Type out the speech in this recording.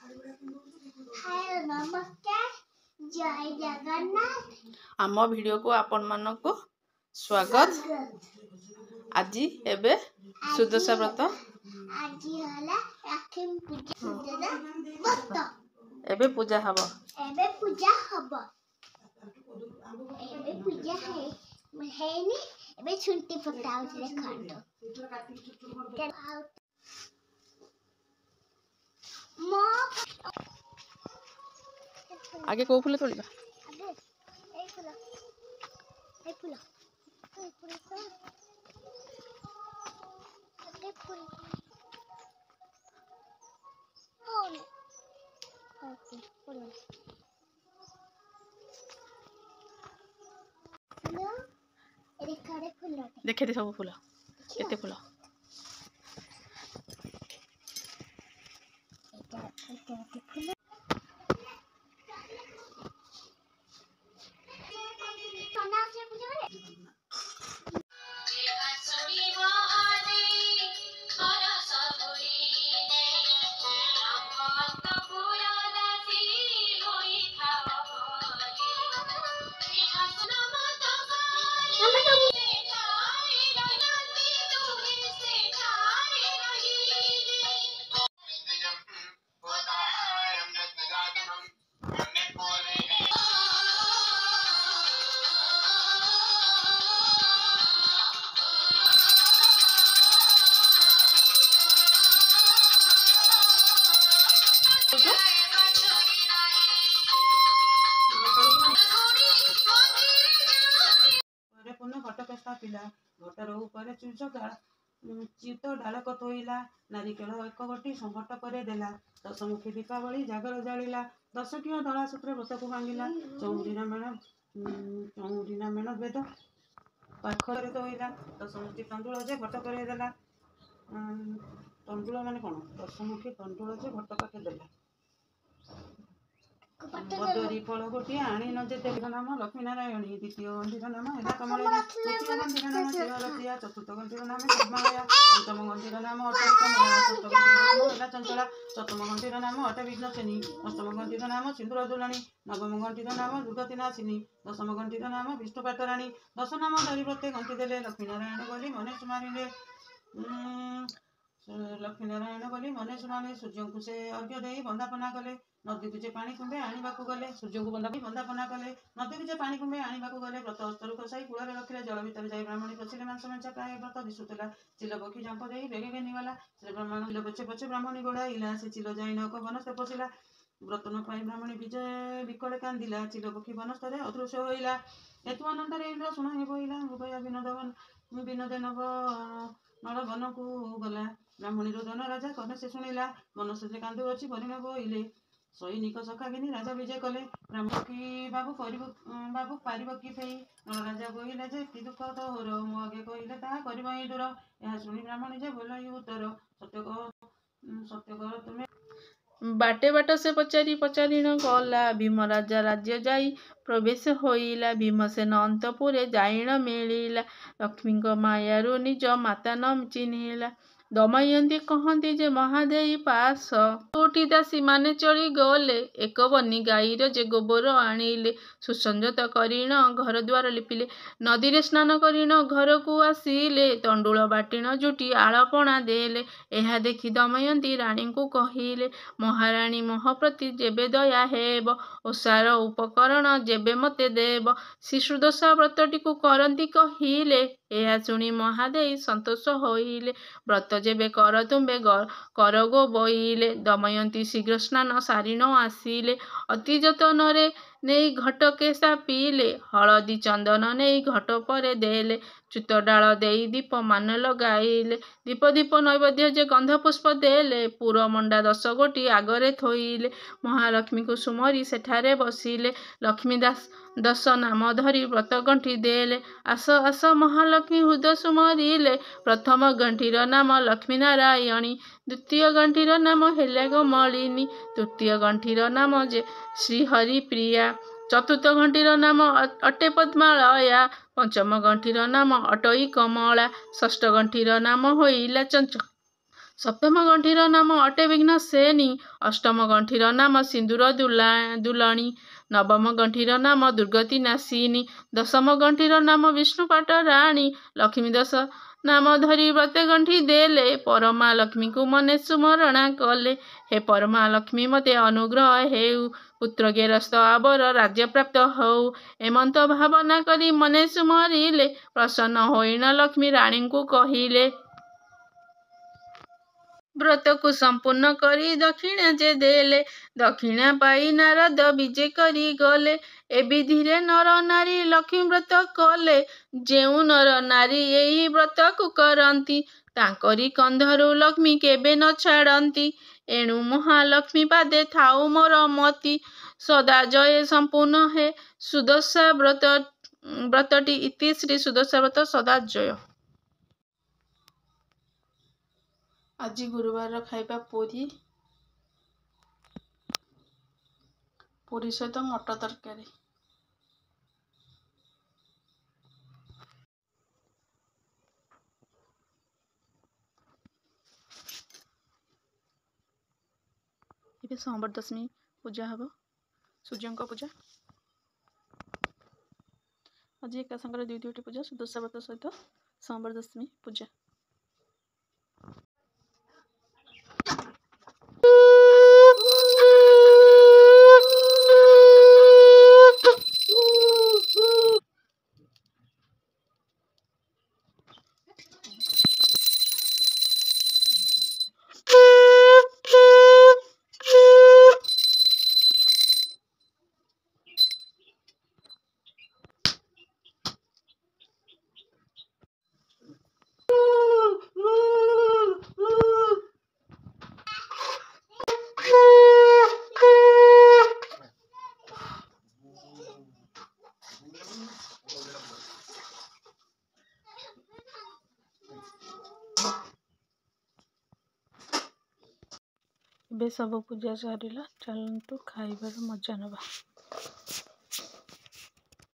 हाय नमस्कार जय जगन्नाथ आम वीडियो को आपण मानको स्वागत। आज एबे सुदशा व्रत आज होला राखी पूजा व्रत एबे पूजा हबो एबे पूजा हेनी एबे छुंटी पटाउ से खातो मो आगे को फूल तोड़िबा आगे ए फूल तो आगे फूल ओके फूल हेलो एरे फूल देखे दे सब फूल केते फूल फूल घटर ऊपर चित डालक थोइला नारिकेल एक गोटी संकट करे देला दशमुखी दीपावली जागर जालिला दशकिया दला सूत्र व्रत को भांगिला चौरीना मेण वेद पाखरे थोइला दशमुखी तंडुल जे घट करे देला तंडुल माने कोन दशमुखी तंडुल जे घट पाखे देला बदरी फल गोटे आनी नजे नाम लक्ष्मीनारायणी द्वितीय गंभीर नाम हेला कमला तृतीय गंभीर नाम शिवरतिया चतुर्थ गंभीर नाम पद्मालया पंचम गंभीर नाम अटविकमला षष्ठ गंभीर नाम हेला चंचला सप्तम गंभीर नाम अटविघ्नसेनी अष्टम गंभीर नाम सिंदूर दुलाणी नवम गंभीर नाम दुर्गतिनाशिनी दशम गंभीर नाम विष्णु पाटराणी दश नाम धरी प्रत्येक गंठी देले लक्ष्मीनारायण बोली मने सुमारिले लक्ष्मीनारायण बोली मने सुमारे सूर्य को से अर्घ्य दे बंदापना कले नदी को जे पानी कुंभे आने गले सूर्य को बंदापना कले नदी को जे पानी कुंभे आने गले व्रत हस्तरू कसाई कूल रखिले जल भितर जाई ब्राह्मणी पशिले मांस मेचा प्राय व्रत दिशुला चिल पक्षी जंप दे बेगे घेनीगला से ब्राह्मण चिल पछे पछे ब्राह्मणी गोड़ाइला से चिल जाई नक बनस्ते पशिला व्रत न पाई ब्राह्मणी विजय विकले कांदिला चिल पक्षी बनस्ते अदृश्य होइला हेतु अनंतर इंद्र शुण बोइला हृदय विनोदे नव नल वन को गला ब्राह्मणी रोदन राजा कने से शुणिला मनसे जे कांदु अछि परिणव बोइले सैनिक सखा घिनी राजा विजय कले ब्राह्मण की बाबू पारिब कि फेई नल राजा बोइले जे कि दुख तोर मो आगे कहले ताहा करिब ही दूर यह शुणी ब्राह्मणी जे बोल उत्तर सत्य कर तुमे बाटे बाट से पचारिण गला भीम राजा राज्य जाई प्रवेश होइला भीमसेन अंतपुरे जाइण मिलिला लक्ष्मी मायारु निज माता न चिन्हिला दमयंती कहती जे महादेवी पास कोटी दासी माने चली गले एक बनी गाईर जे गोबर आनिले सुसंजत करिण घर द्वार लिपिले नदी रे स्नान करिण घर को आसिले तंडुल बाटिण जुटी आलपना देले एहा देखी दमयंती रानी को कहिले महारानी मोह प्रति जेबे दया हेब ओसार उपकरण जेबे मते देव शिशुदशा व्रतटी को करंती कहिले एहा शुणी महादेवी संतोष होइले व्रत जेबे कर तुम्बे कर गो बोइले दमयंती शीघ्र स्नान सारिण आसिले अति जतन नहीं घट केसा पीले हलदी चंदन नहीं घट पर देले च्युत डाल दे दीप मान लगाइले दीप नैवेद्य जे गंध पुष्प देले पुर मंडा 10 गोटी आगरे थोइले महालक्ष्मी को सुमरी सेठारे बसिले लक्ष्मी दश नाम धरी व्रत गंठी देले आस आस महालक्ष्मी हृदय सुमरिले प्रथम गंठीर नाम लक्ष्मी नारायणी द्वितीय गंठीर नाम हेले गमलिनी तृतीय गंठीर नाम जे श्रीहरि प्रिया चतुर्थ गंठीर नाम अटे पद्मालया पंचम गंठीर नाम अटई कमला षष्ठ गंठीर नाम होइला ସପ୍ତମ ଗଣ୍ଠିର ନାମ ଅଟେ ବିଘ୍ନ ସେନୀ, ଅଷ୍ଟମ ଗଣ୍ଠିର ନାମ ସିନ୍ଦୁର ଦୁଲଣୀ, ନବମ ଗଣ୍ଠିର ନାମ ଦୁର୍ଗତି ନାଶିନୀ, ଦଶମ ଗଣ୍ଠିର ନାମ ବିଷ୍ଣୁ ପାଟରାଣୀ, ଲକ୍ଷ୍ମୀ ଦଶ ନାମ ଧରି ବ୍ରତେ ଗଣ୍ଠି ଦେଲେ, ପରମା ଲକ୍ଷ୍ମୀଙ୍କୁ ମନେ ସୁମରଣା କଲେ। ହେ ପରମା ଲକ୍ଷ୍ମୀ ମୋତେ ଅନୁଗ୍ରହ ହେଉ, ପୁତ୍ର ଗେରସ୍ତ ଆବର ରାଜ୍ୟପ୍ରାପ୍ତ ହଉ, ଏମନ୍ତ ଭାବନା କରି ମନେ ସୁମରିଲେ, ପ୍ରସନ୍ନ ହୋଇଣ ଲକ୍ଷ୍ମୀ ରାଣୀଙ୍କୁ କହିଲେ। ବ୍ରତକୁ ସମ୍ପୂର୍ଣ୍ଣ କରି ଦକ୍ଷିଣା ଯେ ଦେଲେ, ଦକ୍ଷିଣା ପାଇ ନାରଦ ବିଜେ କରି ଗଲେ। ଏ ବିଧିରେ ନର ନାରୀ ଲକ୍ଷ୍ମୀ ବ୍ରତ କଲେ, ଯେଉଁ ନର ନାରୀ ଏହି ବ୍ରତକୁ କରନ୍ତି, ତାଙ୍କରି କନ୍ଧରୁ ଲକ୍ଷ୍ମୀ କେବେ ନ ଛାଡ଼ନ୍ତି। ଏଣୁ ମହାଲକ୍ଷ୍ମୀ ପାଦେ ଥାଉ ମୋର ମତି, ସଦା ଜୟେ ସମ୍ପୂର୍ଣ୍ଣ ହେ ସୁଦଶା ବ୍ରତଟି। ଇତି ଶ୍ରୀ ସୁଦଶା ବ୍ରତ ସଦା ଜୟ। ଆଜି ଗୁରୁବାରର ଖାଇବା ପୁରୀ ସହିତ ମଟର ତରକାରୀ। ଏବେ ସୋମବାର ଦଶମୀ ପୂଜା ହେବ, ସୂର୍ଯ୍ୟଙ୍କ ପୂଜା। ଆଜି ଏକା ସାଙ୍ଗରେ ଦୁଇଟି ପୂଜା, ସୁଦଶା ବ୍ରତ ସହିତ ସୋମବାର ଦଶମୀ ପୂଜା। ଏବେ ସବୁ ପୂଜା ସରିଲା, ଚାଲନ୍ତୁ ଖାଇବାର ମଜା ନେବା।